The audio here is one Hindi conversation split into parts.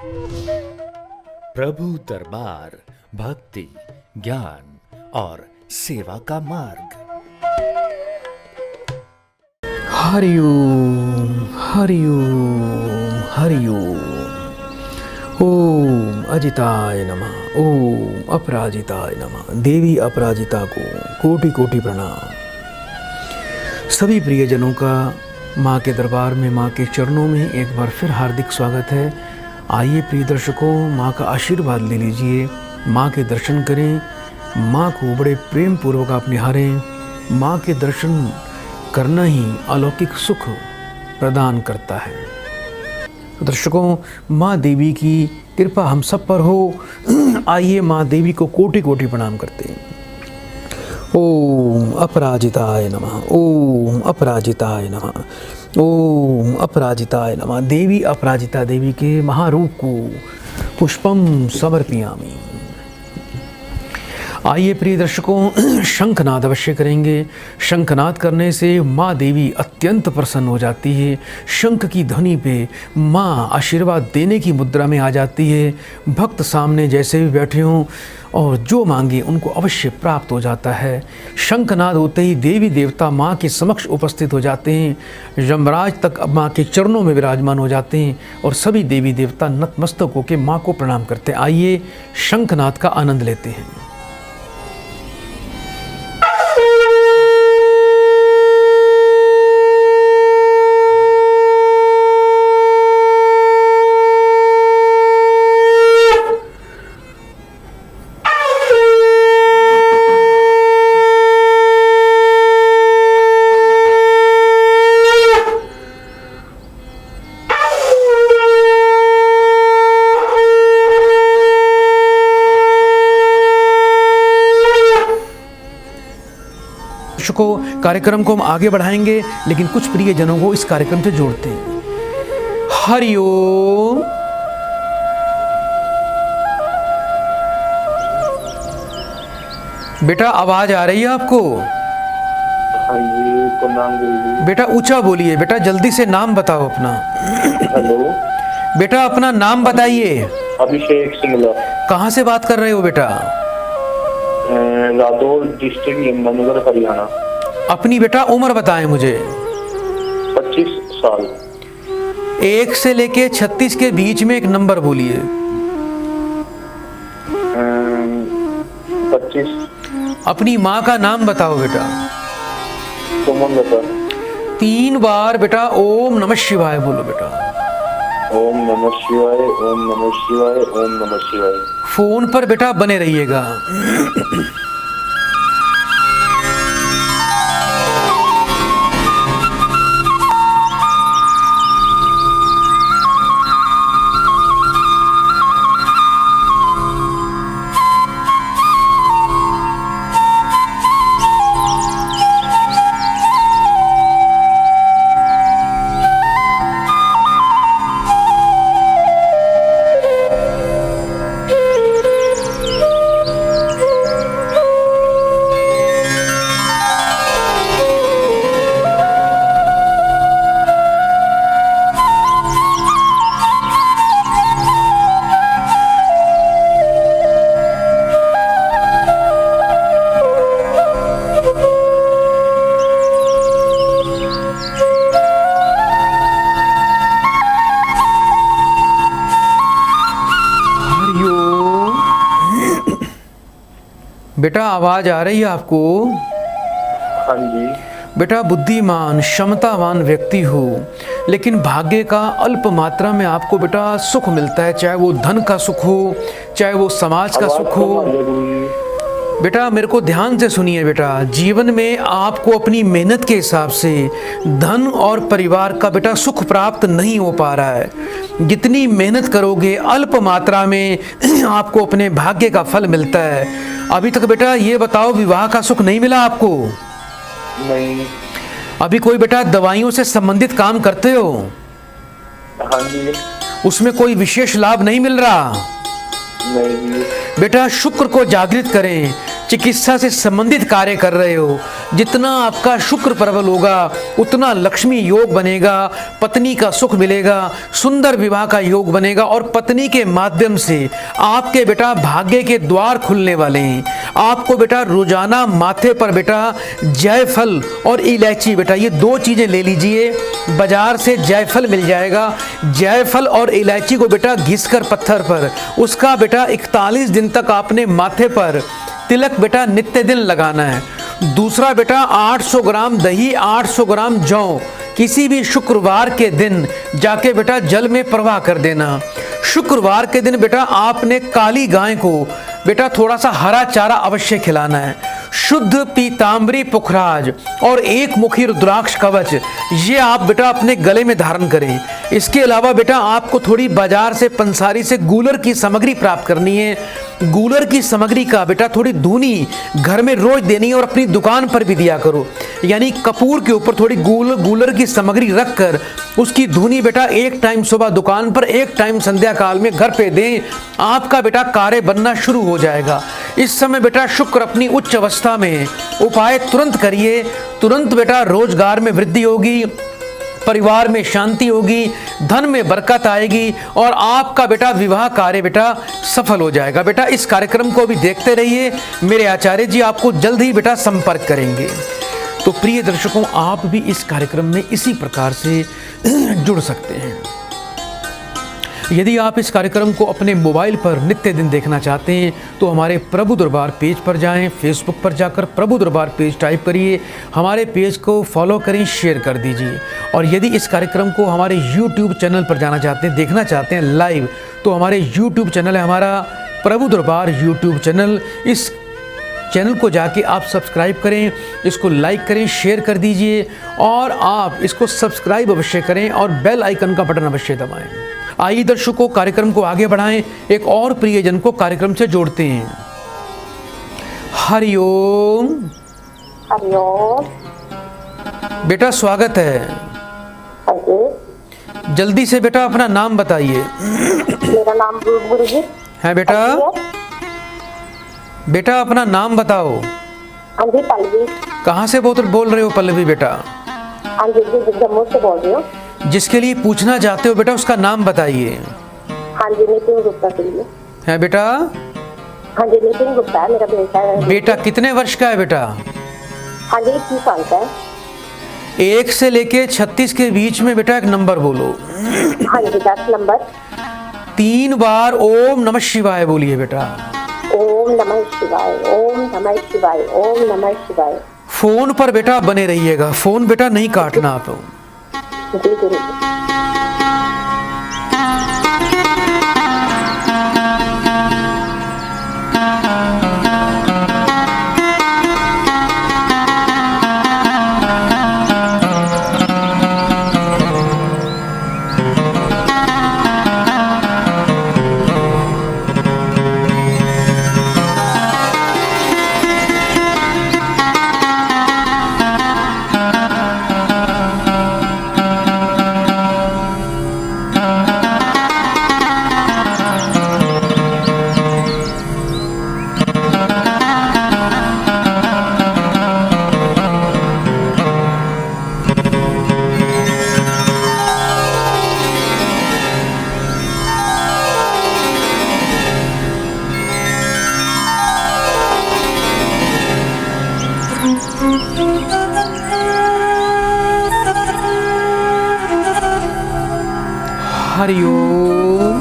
प्रभु दरबार भक्ति, ज्ञान और सेवा का मार्ग। हरिओम हरिओम हरिओम। ओम अजिताय नमः, ओम अपराजिताय नमः। देवी अपराजिता को कोटि कोटि प्रणाम। सभी प्रियजनों का माँ के दरबार में, माँ के चरणों में एक बार फिर हार्दिक स्वागत है। आइए प्रिय दर्शकों, माँ का आशीर्वाद ले लीजिए, माँ के दर्शन करें, माँ को बड़े प्रेम पूर्वक आप निहारें। माँ के दर्शन करना ही अलौकिक सुख प्रदान करता है। दर्शकों, माँ देवी की कृपा हम सब पर हो। आइए माँ देवी को कोटि कोटि प्रणाम करते हैं। ओम अपराजिताय नमः, ओम अपराजिताय नमः, ओम अपराजिताय नमः। देवी अपराजिता देवी के महारूप को पुष्पम समर्पयामि। आइए प्रिय दर्शकों, शंखनाद अवश्य करेंगे। शंखनाद करने से माँ देवी अत्यंत प्रसन्न हो जाती है। शंख की ध्वनि पे माँ आशीर्वाद देने की मुद्रा में आ जाती है। भक्त सामने जैसे भी बैठे हों और जो मांगे उनको अवश्य प्राप्त हो जाता है। शंखनाद होते ही देवी देवता माँ के समक्ष उपस्थित हो जाते हैं। यमराज तक अब माँ के चरणों में विराजमान हो जाते हैं और सभी देवी देवता नतमस्तक होकर माँ को प्रणाम करते हैं। आइए शंखनाद का आनंद लेते हैं। कार्यक्रम को हम आगे बढ़ाएंगे, लेकिन कुछ प्रियजनों को इस कार्यक्रम से जोड़ते हैं। हरिओम। बेटा आवाज आ रही है आपको? हाँ जी, तो नाम बोलिए। बेटा ऊंचा बोलिए, बेटा जल्दी से नाम बताओ अपना। हेलो बेटा अपना नाम बताइए। अभिषेक सिंगला। कहाँ से बात कर रहे हो बेटा? रादौर डिस्ट्रिक्ट, यमुनानगर, हरियाणा। अपनी बेटा उम्र बताएं मुझे। 25 साल। 1 से लेके 36 के बीच में एक नंबर बोलिए। 25। अपनी माँ का नाम बताओ बेटा। सुमन लता। 3 बार बेटा ओम नमः शिवाय बोलो बेटा। ओम नमः शिवाय, ओम नमः शिवाय, ओम नमः शिवाय। फोन पर बेटा बने रहिएगा। बेटा आवाज आ रही है आपको? हाँ जी। बेटा बुद्धिमान क्षमतावान व्यक्ति हो, लेकिन भाग्य का अल्प मात्रा में आपको बेटा सुख मिलता है, चाहे वो धन का सुख हो, चाहे वो समाज का सुख हो। बेटा मेरे को ध्यान से सुनिए बेटा, जीवन में आपको अपनी मेहनत के हिसाब से धन और परिवार का बेटा सुख प्राप्त नहीं हो पा रहा है। जितनी मेहनत करोगे अल्प मात्रा में आपको अपने भाग्य का फल मिलता है। अभी तक बेटा ये बताओ, विवाह का सुख नहीं मिला आपको? नहीं। अभी कोई बेटा दवाइयों से संबंधित काम करते हो? हाँ जी। उसमें कोई विशेष लाभ नहीं मिल रहा? नहीं। बेटा शुक्र को जागृत करें, चिकित्सा से संबंधित कार्य कर रहे हो, जितना आपका शुक्र प्रबल होगा उतना लक्ष्मी योग बनेगा, पत्नी का सुख मिलेगा, सुंदर विवाह का योग बनेगा और पत्नी के माध्यम से आपके बेटा भाग्य के द्वार खुलने वाले हैं। आपको बेटा रोजाना माथे पर बेटा जायफल और इलायची, बेटा ये 2 चीजें ले लीजिए। बाजार से जायफल मिल जाएगा, जायफल और इलायची को बेटा घिसकर पत्थर पर उसका बेटा 41 दिन तक आपने माथे पर तिलक बेटा नित्य दिन लगाना है। दूसरा बेटा 800 ग्राम दही, 800 ग्राम जौ किसी भी शुक्रवार के दिन जाके बेटा जल में प्रवाह कर देना। शुक्रवार के दिन बेटा आपने काली गाय को बेटा थोड़ा सा हरा चारा अवश्य खिलाना है। शुद्ध पीतांबरी पुखराज और 1 मुखी रुद्राक्ष कवच ये आप बेटा अपने गले में धारण करें। इसके अलावा बेटा आपको थोड़ी बाजार से पंसारी से गूलर की सामग्री प्राप्त करनी है। गूलर की सामग्री का बेटा थोड़ी धूनी घर में रोज देनी है और अपनी दुकान पर भी दिया करो। यानी कपूर के ऊपर थोड़ी गूलर की सामग्री रखकर उसकी धूनी बेटा 1 टाइम सुबह दुकान पर, 1 टाइम संध्या काल में घर पे दें। आपका बेटा कार्य बनना शुरू हो जाएगा। इस समय बेटा शुक्र अपनी उच्च अवस्था में, उपाय तुरंत करिए, तुरंत बेटा रोजगार में वृद्धि होगी, परिवार में शांति होगी, धन में बरकत आएगी और आपका बेटा विवाह कार्य बेटा सफल हो जाएगा। बेटा इस कार्यक्रम को भी देखते रहिए, मेरे आचार्य जी आपको जल्द ही बेटा संपर्क करेंगे। तो प्रिय दर्शकों, आप भी इस कार्यक्रम में इसी प्रकार से जुड़ सकते हैं। यदि आप इस कार्यक्रम को अपने मोबाइल पर नित्य दिन देखना चाहते हैं तो हमारे प्रभु दरबार पेज पर जाएं, फेसबुक पर जाकर प्रभु दरबार पेज टाइप करिए, हमारे पेज को फॉलो करें, शेयर कर दीजिए। और यदि इस कार्यक्रम को हमारे यूट्यूब चैनल पर जाना चाहते हैं, देखना चाहते हैं लाइव, तो हमारे यूट्यूब चैनल है हमारा प्रभु दरबार यूट्यूब चैनल। इस चैनल को जाके आप सब्सक्राइब करें, इसको लाइक करें, शेयर कर दीजिए और आप इसको सब्सक्राइब अवश्य करें और बेल आइकन का बटन अवश्य दबाएं। आइए दर्शकों, कार्यक्रम को आगे बढ़ाएं, एक और प्रियजन को कार्यक्रम से जोड़ते हैं। हरिओम। हरिओम। बेटा स्वागत है। जल्दी से बेटा अपना नाम बताइए। मेरा नाम गुरु है बेटा। बेटा अपना नाम बताओ। हाँ जी, पल्लवी। कहाँ से बोल रहे हो पल्लवी बेटा? हाँ जी, जम्मू से बोल रही हूँ। जिसके लिए पूछना चाहते हो बेटा उसका नाम बताइए। हाँ जी, नितिन गुप्ता के लिए है बेटा। हाँ जी, नितिन गुप्ता है मेरा बेटा है। बेटा कितने वर्ष का है बेटा? हाँ जी, 21 साल का है। 1 से लेके 36 के बीच में बेटा एक नंबर बोलो। हाँ जी, 10 नंबर। 3 बार ओम नमः शिवाय बोलिए बेटा। ओम नमः शिवाय, ओम नमः शिवाय, ओम नमः शिवाय। फोन पर बेटा बने रहिएगा, फोन बेटा नहीं काटना आप। जी गुरु। हरिओम।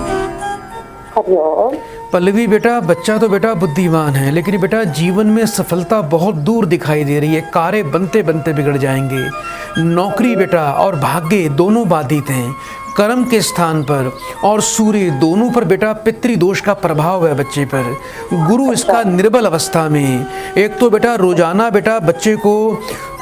हरिओम। पल्लवी बेटा, बच्चा तो बेटा बुद्धिमान है, लेकिन बेटा जीवन में सफलता बहुत दूर दिखाई दे रही है। कार्य बनते बनते बिगड़ जाएंगे। नौकरी बेटा और भाग्य दोनों बाधित हैं। कर्म के स्थान पर और सूर्य दोनों पर बेटा पितृदोष का प्रभाव है बच्चे पर। गुरु इसका निर्बल अवस्था में। एक तो बेटा रोजाना बेटा बच्चे को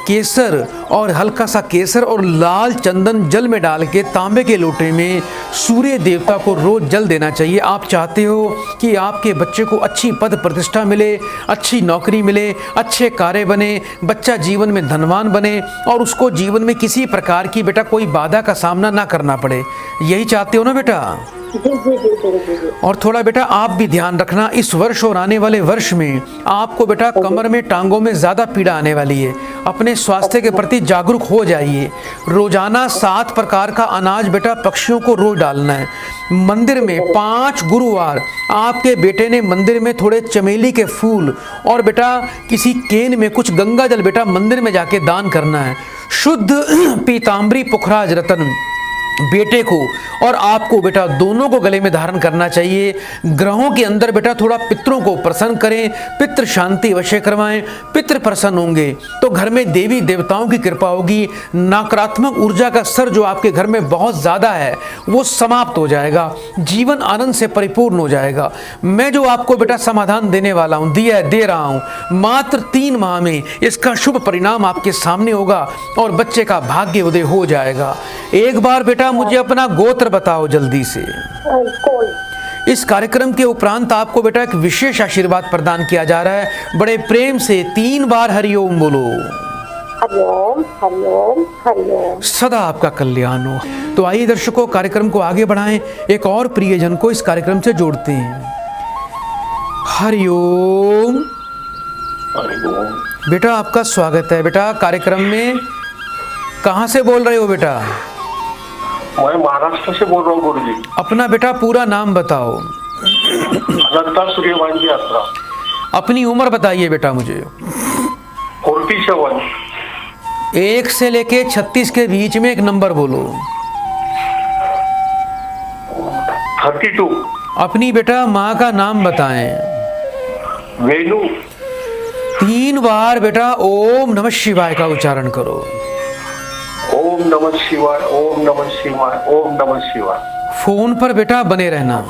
केसर और हल्का सा केसर और लाल चंदन जल में डाल के तांबे के लोटे में सूर्य देवता को रोज जल देना चाहिए। आप चाहते हो कि आपके बच्चे को अच्छी पद प्रतिष्ठा मिले, अच्छी नौकरी मिले, अच्छे कार्य बने, बच्चा जीवन में धनवान बने और उसको जीवन में किसी प्रकार की बेटा कोई बाधा का सामना ना करना पड़े, यही चाहते हो ना बेटा? जी जी जी जी जी जी। और थोड़ा बेटा आप भी ध्यान रखना, इस वर्ष और आने वाले वर्ष में आपको बेटा कमर में टांगों में ज़्यादा पीड़ा आने वाली है। अपने स्वास्थ्य के प्रति जागरूक हो जाइए। रोजाना 7 प्रकार का अनाज बेटा पक्षियों को रोज डालना है। मंदिर में 5 गुरुवार आपके बेटे ने मंदिर में थोड़े चमेली के फूल और बेटा किसी केन में कुछ गंगा जल बेटा मंदिर में जाके दान करना है। शुद्ध पीताम्बरी पुखराज रतन बेटे को और आपको बेटा दोनों को गले में धारण करना चाहिए। ग्रहों के अंदर बेटा थोड़ा पितरों को प्रसन्न करें, पितृ शांति अवश्य करवाएं। पितृ प्रसन्न होंगे तो घर में देवी देवताओं की कृपा होगी। नकारात्मक ऊर्जा का स्तर जो आपके घर में बहुत ज़्यादा है वो समाप्त हो जाएगा, जीवन आनंद से परिपूर्ण हो जाएगा। मैं जो आपको बेटा समाधान देने वाला हूँ, दे रहा हूँ, मात्र 3 माह में इसका शुभ परिणाम आपके सामने होगा और बच्चे का भाग्य उदय हो जाएगा। एक बार बेटा मुझे अपना गोत्र बताओ जल्दी से। कौन? इस कार्यक्रम के उपरांत आपको बेटा एक विशेष आशीर्वाद प्रदान किया जा रहा है। बड़े प्रेम से 3 बार हरिओम बोलो। हरिओम हरिओम हरिओम। सदा आपका कल्याण हो। तो आइए दर्शकों, कार्यक्रम को आगे बढ़ाएं, एक और प्रियजन को इस कार्यक्रम से जोड़ते हैं। हरिओम। बेटा आपका स्वागत है बेटा कार्यक्रम में। कहाँ से बोल रहे हो बेटा? मैं महाराष्ट्र से बोल रहा हूँ गुरुजी। अपना बेटा पूरा नाम बताओ। अनंता सूर्यवंशी यात्रा। अपनी उम्र बताइए बेटा मुझे। 47। 1 से लेके 36 के बीच में एक नंबर बोलो। 32। अपनी बेटा माँ का नाम बताएं। वेणु। 3 बार बेटा ओम नमः शिवाय का उच्चारण करो। ओम नमः शिवाय, ओम नमः शिवाय, ओम नमः शिवाय। फोन पर बेटा बने रहना।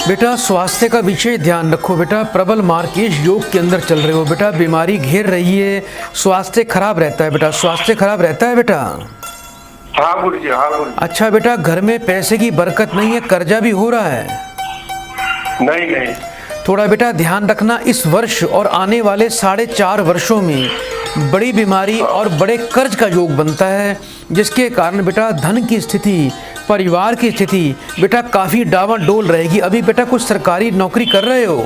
बेटा स्वास्थ्य का विशेष ध्यान रखो बेटा। प्रबल मार्केश योग के अंदर चल रहे हो बेटा, बीमारी घेर रही है, स्वास्थ्य खराब रहता है बेटा, स्वास्थ्य खराब रहता है बेटा। हाँ गुरुजी, हाँ गुरुजी। अच्छा बेटा, घर में पैसे की बरकत नहीं है, कर्जा भी हो रहा है? नहीं नहीं। थोड़ा बेटा ध्यान रखना, इस वर्ष और आने वाले 4.5 वर्षों में बड़ी बीमारी और बड़े कर्ज का योग बनता है, जिसके कारण बेटा धन की स्थिति, परिवार की स्थिति बेटा काफ़ी डावाडोल रहेगी। अभी बेटा कुछ सरकारी नौकरी कर रहे हो?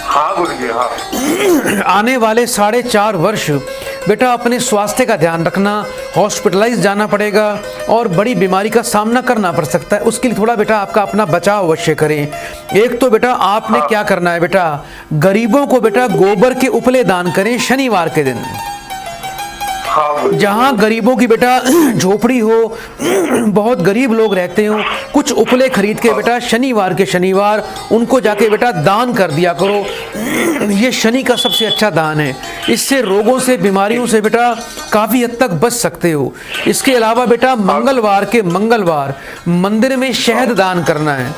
हाँ गुरुजी, हाँ। आने वाले 4.5 वर्ष बेटा अपने स्वास्थ्य का ध्यान रखना, हॉस्पिटलाइज जाना पड़ेगा और बड़ी बीमारी का सामना करना पड़ सकता है। उसके लिए थोड़ा बेटा आपका अपना बचाव अवश्य करें। एक तो बेटा आपने क्या करना है बेटा, गरीबों को बेटा गोबर के उपले दान करें शनिवार के दिन। जहाँ गरीबों की बेटा झोपड़ी हो, बहुत गरीब लोग रहते हो, कुछ उपले खरीद के बेटा शनिवार के शनिवार उनको जाके बेटा दान कर दिया करो। ये शनि का सबसे अच्छा दान है, इससे रोगों से, बीमारियों से बेटा काफ़ी हद तक बच सकते हो। इसके अलावा बेटा मंगलवार के मंगलवार मंदिर में शहद दान करना है।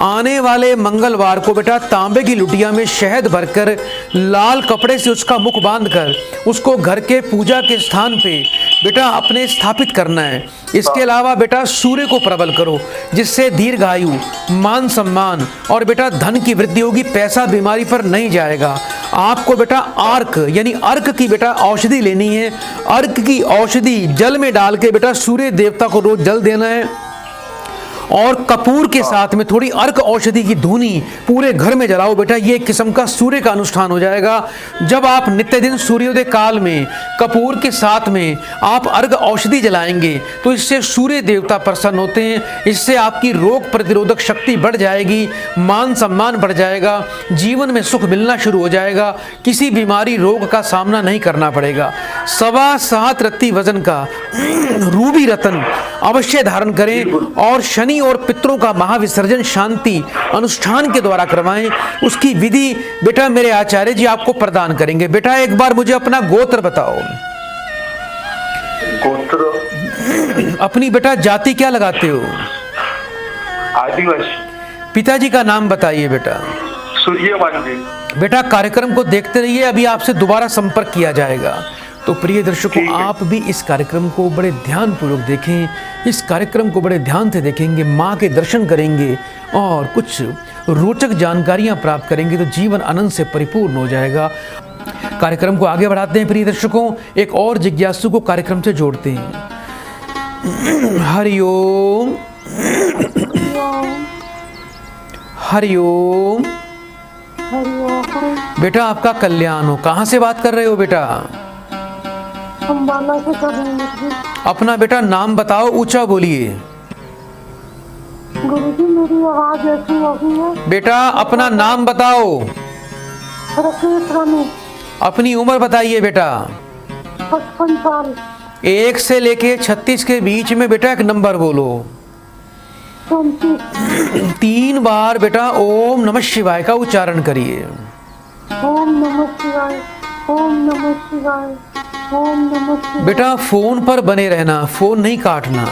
आने वाले मंगलवार को बेटा तांबे की लुटिया में शहद भरकर लाल कपड़े से उसका मुख बांधकर उसको घर के पूजा के स्थान पे बेटा अपने स्थापित करना है। इसके अलावा बेटा सूर्य को प्रबल करो, जिससे दीर्घायु, मान सम्मान और बेटा धन की वृद्धि होगी। पैसा बीमारी पर नहीं जाएगा। आपको बेटा अर्क यानी अर्क की बेटा औषधि लेनी है। अर्क की औषधि जल में डाल के बेटा सूर्य देवता को रोज जल देना है, और कपूर के साथ में थोड़ी अर्क औषधि की धूनी पूरे घर में जलाओ बेटा। ये एक किस्म का सूर्य का अनुष्ठान हो जाएगा। जब आप नित्य दिन सूर्योदय काल में कपूर के साथ में आप अर्क औषधि जलाएंगे तो इससे सूर्य देवता प्रसन्न होते हैं। इससे आपकी रोग प्रतिरोधक शक्ति बढ़ जाएगी, मान सम्मान बढ़ जाएगा, जीवन में सुख मिलना शुरू हो जाएगा, किसी बीमारी रोग का सामना नहीं करना पड़ेगा। 7.25 रत्ती वजन का रूबी रतन अवश्य धारण करें और शनि और पितरों का महाविसर्जन शांति अनुष्ठान के द्वारा करवाएं। उसकी विधि बेटा मेरे आचार्य जी आपको प्रदान करेंगे। बेटा एक बार मुझे अपना गोत्र बताओ। गोत्र अपनी बेटा जाति क्या लगाते हो? आदिवासी। पिताजी का नाम बताइए बेटा। सूर्यवंशी। बेटा कार्यक्रम को देखते रहिए, अभी आपसे दोबारा संपर्क किया जाएगा। तो प्रिय दर्शकों, आप भी इस कार्यक्रम को बड़े ध्यान पूर्वक देखें। इस कार्यक्रम को बड़े ध्यान से देखेंगे, माँ के दर्शन करेंगे और कुछ रोचक जानकारियां प्राप्त करेंगे तो जीवन आनंद से परिपूर्ण हो जाएगा। कार्यक्रम को आगे बढ़ाते हैं प्रिय दर्शकों, एक और जिज्ञासु को कार्यक्रम से जोड़ते हैं। हरिओम हरिओम। बेटा आपका कल्याण हो। कहाँ से बात कर रहे हो बेटा? अम्बाला से कर रहे हैं। अपना बेटा नाम बताओ, ऊंचा बोलिए। गुरुजी मेरी आवाज ऐसी होगी है। बेटा अपना नाम बताओ। राकेश रानी। अपनी उम्र बताइए बेटा। 55 साल। 1 से लेके 36 के बीच में बेटा एक नंबर बोलो। 34। 3 बार बेटा ओम नमः शिवाय का उच्चारण करिए। ओम नमः शिवाय, ओम नमः शिवाय, ओम नमः शिवाय। बेटा फोन पर बने रहना, फोन नहीं काटना।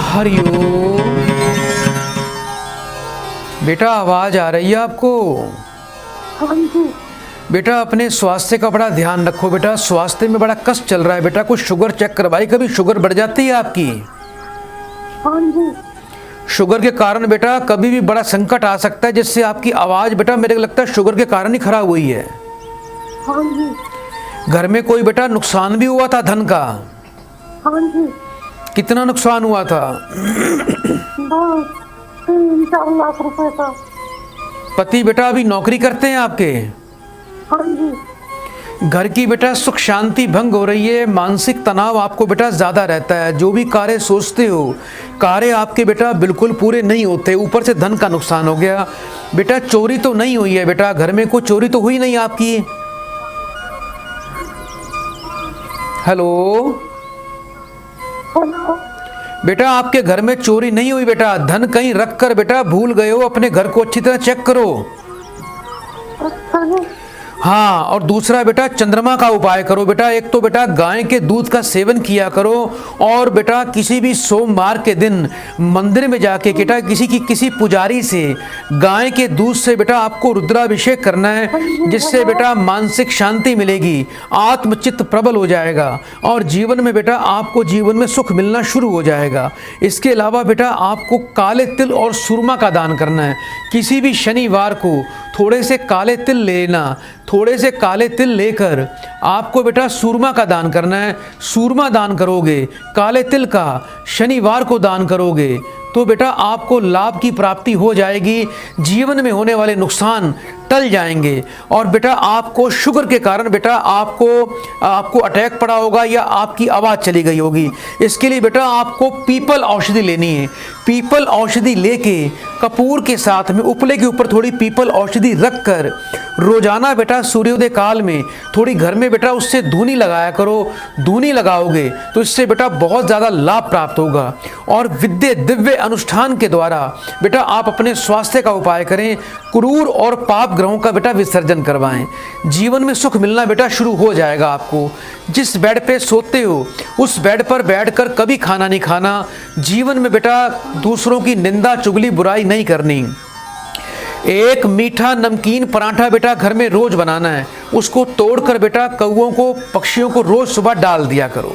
हरिओम। बेटा आवाज आ रही है आपको? हाँ जी। बेटा अपने स्वास्थ्य का बड़ा ध्यान रखो बेटा, स्वास्थ्य में बड़ा कष्ट चल रहा है बेटा। कुछ शुगर चेक करवाई? कभी शुगर बढ़ जाती है आपकी? हाँ जी। शुगर के कारण बेटा कभी भी बड़ा संकट आ सकता है, जिससे आपकी आवाज बेटा मेरे को लगता है शुगर के कारण ही खराब हुई है। हाँ जी। घर में कोई बेटा नुकसान भी हुआ था धन का? हाँ जी। कितना नुकसान हुआ था? 3-4 लाख रुपए का। पति बेटा अभी नौकरी करते हैं आपके? हाँ जी। घर की बेटा सुख शांति भंग हो रही है, मानसिक तनाव आपको बेटा ज्यादा रहता है। जो भी कार्य सोचते हो कार्य आपके बेटा बिल्कुल पूरे नहीं होते, ऊपर से धन का नुकसान हो गया। बेटा चोरी तो नहीं हुई है बेटा? घर में कोई चोरी तो हुई नहीं आपकी? Hello hello. बेटा आपके घर में चोरी नहीं हुई बेटा? धन कहीं रख कर बेटा भूल गए हो? अपने घर को अच्छी तरह चेक करो। अच्छा जी। हाँ, और दूसरा बेटा चंद्रमा का उपाय करो बेटा। एक तो बेटा गाय के दूध का सेवन किया करो, और बेटा किसी भी सोमवार के दिन मंदिर में जाके बेटा किसी पुजारी से गाय के दूध से बेटा आपको रुद्राभिषेक करना है, जिससे बेटा मानसिक शांति मिलेगी, आत्मचित्त प्रबल हो जाएगा और जीवन में बेटा आपको जीवन में सुख मिलना शुरू हो जाएगा। इसके अलावा बेटा आपको काले तिल और सुरमा का दान करना है। किसी भी शनिवार को थोड़े से काले तिल लेना, थोड़े से काले तिल लेकर आपको बेटा सूरमा का दान करना है। सूरमा दान करोगे, काले तिल का शनिवार को दान करोगे तो बेटा आपको लाभ की प्राप्ति हो जाएगी, जीवन में होने वाले नुकसान टल जाएंगे। और बेटा आपको शुगर के कारण बेटा आपको अटैक पड़ा होगा या आपकी आवाज़ चली गई होगी, इसके लिए बेटा आपको पीपल औषधि लेनी है। पीपल औषधि लेके कपूर के साथ में उपले के ऊपर थोड़ी पीपल औषधि रखकर रोजाना बेटा सूर्योदय काल में थोड़ी घर में बेटा उससे धूनी लगाया करो। धूनी लगाओगे तो इससे बेटा बहुत ज़्यादा लाभ प्राप्त होगा। और विद्य दिव्य अनुष्ठान के द्वारा बेटा आप अपने स्वास्थ्य का उपाय करें, क्रूर और पाप ग्रहों का बेटा विसर्जन करवाएं। जीवन में सुख मिलना बेटा शुरू हो जाएगा आपको। जिस बेड पे सोते हो उस बेड पर बैठकर कभी खाना नहीं खाना। जीवन में बेटा दूसरों की निंदा चुगली बुराई नहीं करनी। एक मीठा नमकीन पराठा बेटा घर में रोज बनाना है, उसको तोड़कर बेटा कौओं को पक्षियों को रोज सुबह डाल दिया करो।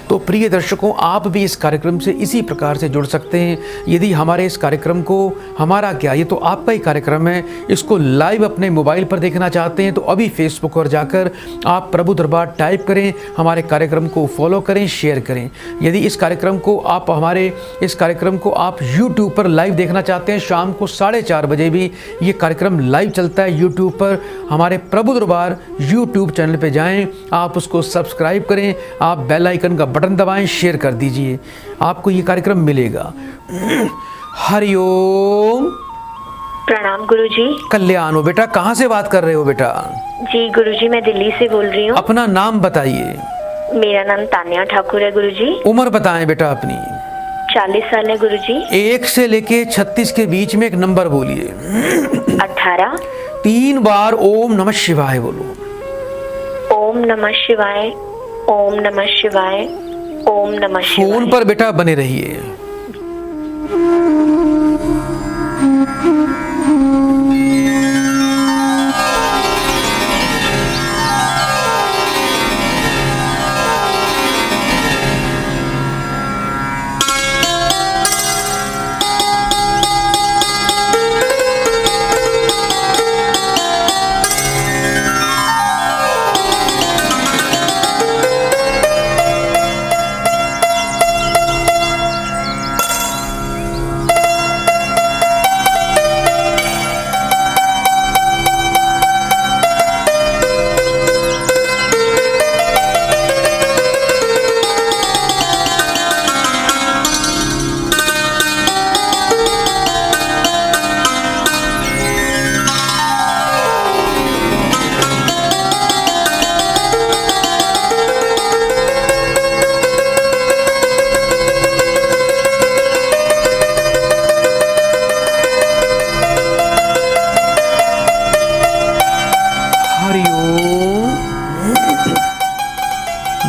तो प्रिय दर्शकों, आप भी इस कार्यक्रम से इसी प्रकार से जुड़ सकते हैं। यदि हमारे इस कार्यक्रम को, हमारा क्या, ये तो आपका ही कार्यक्रम है, इसको लाइव अपने मोबाइल पर देखना चाहते हैं तो अभी फेसबुक पर जाकर आप प्रभु दरबार टाइप करें, हमारे कार्यक्रम को फॉलो करें, शेयर करें। यदि इस कार्यक्रम को आप यूट्यूब पर लाइव देखना चाहते हैं, शाम को 4:30 बजे भी ये कार्यक्रम लाइव चलता है यूट्यूब पर। हमारे प्रभु दरबार यूट्यूब चैनल पर जाएँ, आप उसको सब्सक्राइब करें, आप बेल आइकन का बटन दबाएं, शेयर कर दीजिए, आपको ये कार्यक्रम मिलेगा। हरिओम। प्रणाम गुरुजी। कल्याण हो बेटा, कहाँ से बात कर रहे हो बेटा? जी गुरुजी, मैं दिल्ली से बोल रही हूँ। अपना नाम बताइए। मेरा नाम तान्या ठाकुर है गुरुजी। उम्र बताएं बेटा अपनी। 40 साल है गुरुजी। 1 से लेके 36 के बीच में एक नंबर बोलिए। 18। 3 बार ओम नमः शिवाय बोलो। ओम नमः शिवाय, ओम नमः शिवाय, ओम नमः शिवाय। फोन पर बेटा बने रहिए।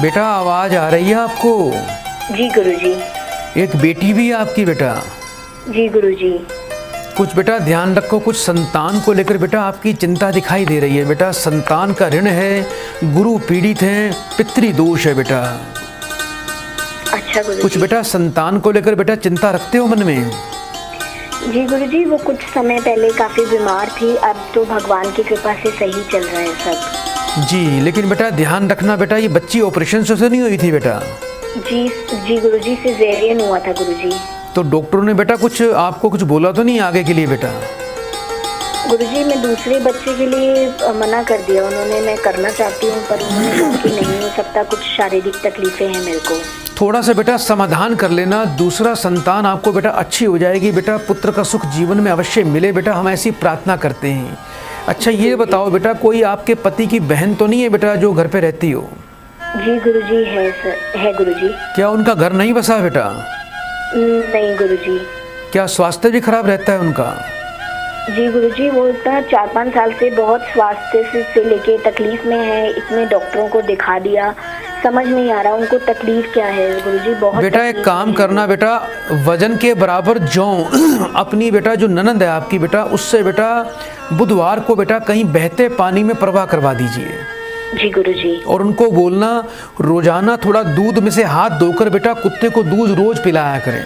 बेटा आवाज आ रही है आपको? जी गुरुजी। एक बेटी भी है आपकी बेटा? जी गुरुजी। कुछ बेटा ध्यान रखो, कुछ संतान को लेकर बेटा आपकी चिंता दिखाई दे रही है। बेटा संतान का ऋण है, गुरु पीड़ित हैं, पितृ दोष है बेटा। अच्छा गुरुजी। कुछ बेटा संतान को लेकर बेटा चिंता रखते हो मन में? जी गुरुजी, वो कुछ समय पहले काफी बीमार थी, अब तो भगवान की कृपा से सही चल रहा है सब। जी, लेकिन बेटा ध्यान रखना बेटा, ये बच्ची ऑपरेशन से नहीं हुई थी बेटा? जी गुरुजी, सिजेरियन हुआ था गुरुजी। तो डॉक्टरों ने बेटा कुछ आपको कुछ बोला तो नहीं आगे के लिए बेटा? गुरुजी, मैं दूसरे बच्चे के लिए मना कर दिया उन्होंने, मैं करना चाहती हूँ पर उन्होंने कहा कि नहीं हो सकता, कुछ शारीरिक तकलीफें हैं मेरे को। थोड़ा सा बेटा समाधान कर लेना, दूसरा संतान आपको बेटा अच्छी हो जाएगी बेटा, पुत्र का सुख जीवन में अवश्य मिले बेटा, हम ऐसी प्रार्थना करते हैं। अच्छा ये बताओ बेटा, कोई आपके पति की बहन तो नहीं है बेटा जो घर पे रहती हो? जी गुरुजी, है सर, है गुरुजी। क्या उनका घर नहीं बसा बेटा? नहीं गुरुजी। क्या स्वास्थ्य भी खराब रहता है उनका? जी गुरुजी, वो इतना 4-5 साल से बहुत स्वास्थ्य से लेके तकलीफ में है, इतने डॉक्टरों को दिखा दिया, समझ नहीं आ रहा उनको तकलीफ क्या है गुरुजी। बहुत बेटा एक काम करना बेटा, वजन के बराबर जौ अपनी बेटा जो ननंद है आपकी बेटा, उससे बेटा बुधवार को बेटा कहीं बहते पानी में प्रवाह करवा दीजिए। जी गुरुजी। और उनको बोलना रोजाना थोड़ा दूध में से हाथ धोकर बेटा कुत्ते को दूध रोज पिलाया करें।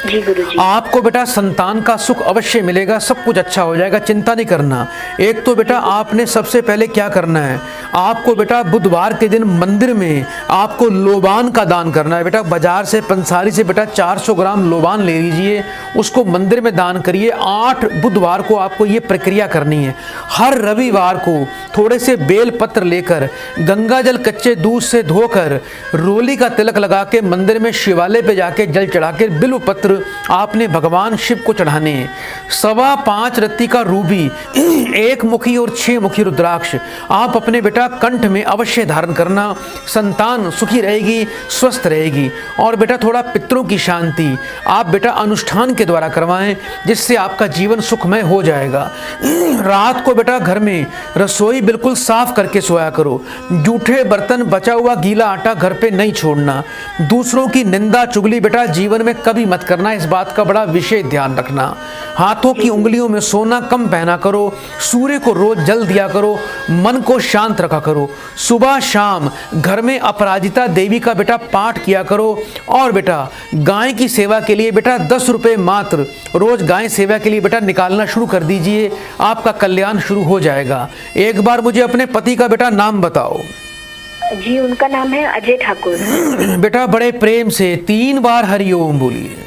जी गुरुजी। आपको बेटा संतान का सुख अवश्य मिलेगा, सब कुछ अच्छा हो जाएगा, चिंता नहीं करना। एक तो बेटा आपने सबसे पहले क्या करना है, आपको बेटा बुधवार के दिन मंदिर में आपको लोबान का दान करना है। बेटा बाजार से पंसारी से बेटा 400 ग्राम लोबान ले लीजिए, उसको मंदिर में दान करिए। 8 बुधवार को आपको ये प्रक्रिया करनी है। हर रविवार को थोड़े से बेल पत्र लेकर गंगा जल कच्चे दूध से धोकर रोली का तिलक लगा के मंदिर में शिवालय पे जाके जल चढ़ा के बिल्व पत्र आपने भगवान शिव को चढ़ाने हैं। 5.25 रत्ती का रूबी, 1 मुखी और 6 मुखी रुद्राक्ष आप अपने बेटा कंठ में अवश्य धारण करना। संतान सुखी रहेगी, स्वस्थ रहेगी। और बेटा थोड़ा पितरों की शांति आप बेटा अनुष्ठान के द्वारा करवाएं, जिससे आपका जीवन सुखमय हो जाएगा। रात को बेटा घर में रसोई बिल्कुल साफ करके सोया करो। जूठे बर्तन, बचा हुआ गीला आटा घर पे नहीं छोड़ना। दूसरों की निंदा चुगली बेटा जीवन में कभी मत करना, इस बात का बड़ा विशेष ध्यान रखना। हाथों की उंगलियों में सोना कम पहना करो। सूर्य को रोज जल दिया करो। मन को शांत रखा करो। सुबह शाम घर में अपराजिता देवी का बेटा पाठ किया करो। और बेटा गाय की सेवा के लिए बेटा 10 रुपये मात्र रोज गाय सेवा के लिए बेटा निकालना शुरू कर दीजिए, आपका कल्याण शुरू हो जाएगा। एक बार मुझे अपने पति का बेटा नाम बताओ। जी उनका नाम है अजय ठाकुर। बेटा बड़े प्रेम से 3 बार हरिओम बोलिए।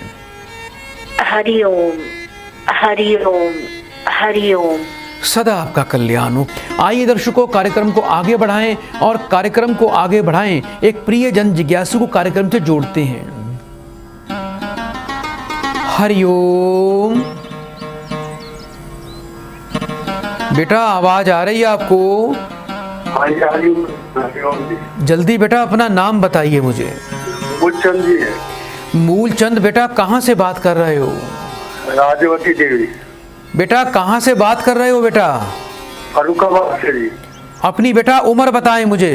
हरिओम हरिओम हरिओम। सदा आपका कल्याण हो। आइए दर्शकों, कार्यक्रम को आगे बढ़ाएं और कार्यक्रम को आगे बढ़ाएं एक प्रिय जन जिज्ञासु को कार्यक्रम से जोड़ते हैं। हरिओम। बेटा आवाज आ रही है आपको? जल्दी बेटा अपना नाम बताइए मुझे। मूलचंद जी है। मूलचंद बेटा कहाँ से बात कर रहे हो? राजवती देवी। बेटा कहाँ से बात कर रहे हो बेटा? फरुखाबाद से जी। अपनी बेटा उम्र बताएं मुझे।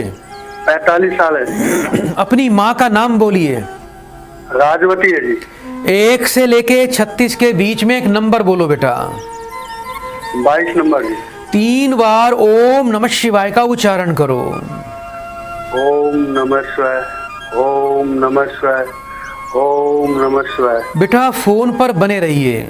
45 साल है। अपनी माँ का नाम बोलिए। राजवती है जी। 1 से लेके 36 के बीच में एक नंबर बोलो बेटा। 22 नंबर जी। 3 बार ओम नमः शिवाय का उच्चारण करो। ओम नमः शिवाय, ओम नमः शिवाय, ओम नमः शिवाय। बेटा फोन पर बने रहिए।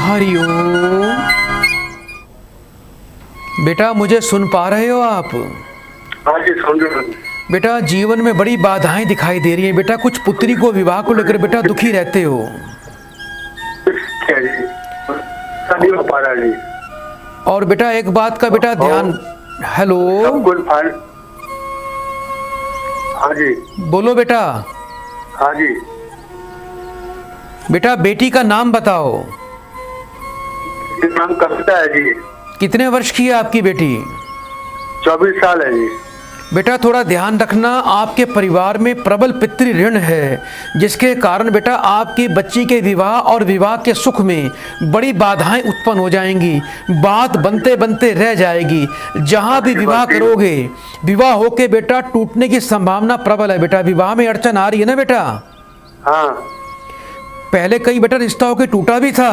हरिओम। बेटा मुझे सुन पा रहे हो आप? हाँ जी सुन रहे हैं। बेटा जीवन में बड़ी बाधाएं दिखाई दे रही हैं। बेटा कुछ पुत्री को विवाह को लेकर बेटा दुखी रहते हो। क्या जी? नहीं हो पा रहा जी। और बेटा एक बात का बेटा ध्यान। हेलो सब कुछ फाइन। हाँ जी। बोलो बेटा। हाँ जी। बेटा बेटी का नाम बताओ। नाम कविता है जी। कितने वर्ष की है आपकी बेटी? 24 साल है जी। बेटा थोड़ा ध्यान रखना, आपके परिवार में प्रबल पितृ ऋण है, जिसके कारण बेटा आपकी बच्ची के विवाह और विवाह के सुख में बड़ी बाधाएं उत्पन्न हो जाएंगी। बात बनते बनते रह जाएगी। जहां भी विवाह करोगे, विवाह होके बेटा टूटने की संभावना प्रबल है। बेटा विवाह में अड़चन आ रही है ना बेटा? हाँ। पहले कई बेटा रिश्ता होके टूटा भी था।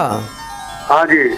हाँ जी।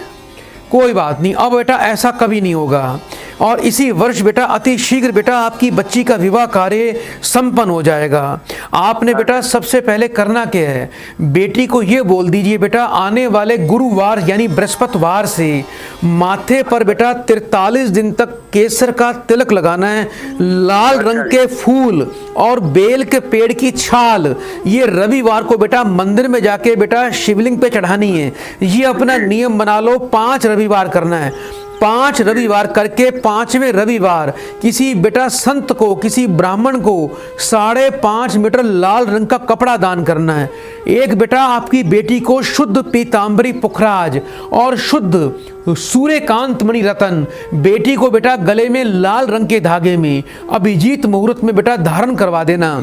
कोई बात नहीं, अब बेटा ऐसा कभी नहीं होगा। और इसी वर्ष बेटा अति शीघ्र बेटा आपकी बच्ची का विवाह कार्य संपन्न हो जाएगा। आपने बेटा सबसे पहले करना क्या है, बेटी को ये बोल दीजिए बेटा आने वाले गुरुवार यानी बृहस्पतिवार से माथे पर बेटा 43 दिन तक केसर का तिलक लगाना है। लाल रंग के फूल और बेल के पेड़ की छाल ये रविवार को बेटा मंदिर में जाके बेटा शिवलिंग पे चढ़ानी है। ये अपना नियम बना लो, 5 रविवार करना है। 5 रविवार करके 5वें रविवार किसी बेटा संत को, किसी ब्राह्मण को 5.5 मीटर लाल रंग का कपड़ा दान करना है। एक बेटा आपकी बेटी को शुद्ध पीतांबरी पुखराज और शुद्ध सूर्यकांत मणि रतन, बेटी को बेटा गले में लाल रंग के धागे में अभिजीत मुहूर्त में बेटा धारण करवा देना।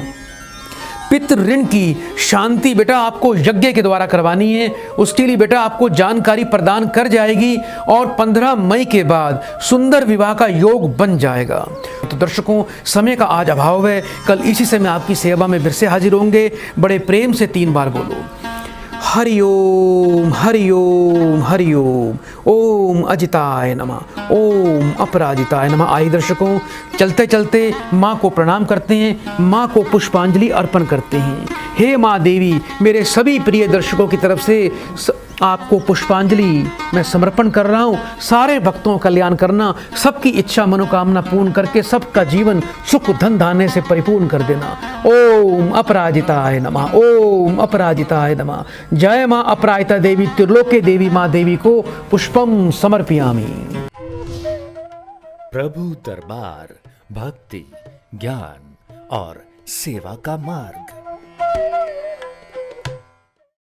पितृ ऋण की शांति बेटा आपको यज्ञ के द्वारा करवानी है, उसके लिए बेटा आपको जानकारी प्रदान कर जाएगी और 15 मई के बाद सुंदर विवाह का योग बन जाएगा। तो दर्शकों, समय का आज अभाव है, कल इसी समय आपकी सेवा में फिर से हाजिर होंगे। बड़े प्रेम से 3 बार बोलो हरिओम हरिओम हरिओम। ओम अजिताय नमः, ओम अपराजिताय नमः। आइए दर्शकों, चलते चलते माँ को प्रणाम करते हैं, माँ को पुष्पांजलि अर्पण करते हैं। हे माँ देवी, मेरे सभी प्रिय दर्शकों की तरफ से आपको पुष्पांजलि मैं समर्पण कर रहा हूँ। सारे भक्तों का कल्याण करना, सबकी इच्छा मनोकामना पूर्ण करके सबका जीवन सुख धन धान्य से परिपूर्ण कर देना। ओम अपराजिताय नमः, ओम अपराजिताय नमः। जय माँ अपराजिता देवी त्रिलोके देवी माँ देवी को पुष्पम समर्पयामि। प्रभु दरबार भक्ति, ज्ञान और सेवा का मार्ग।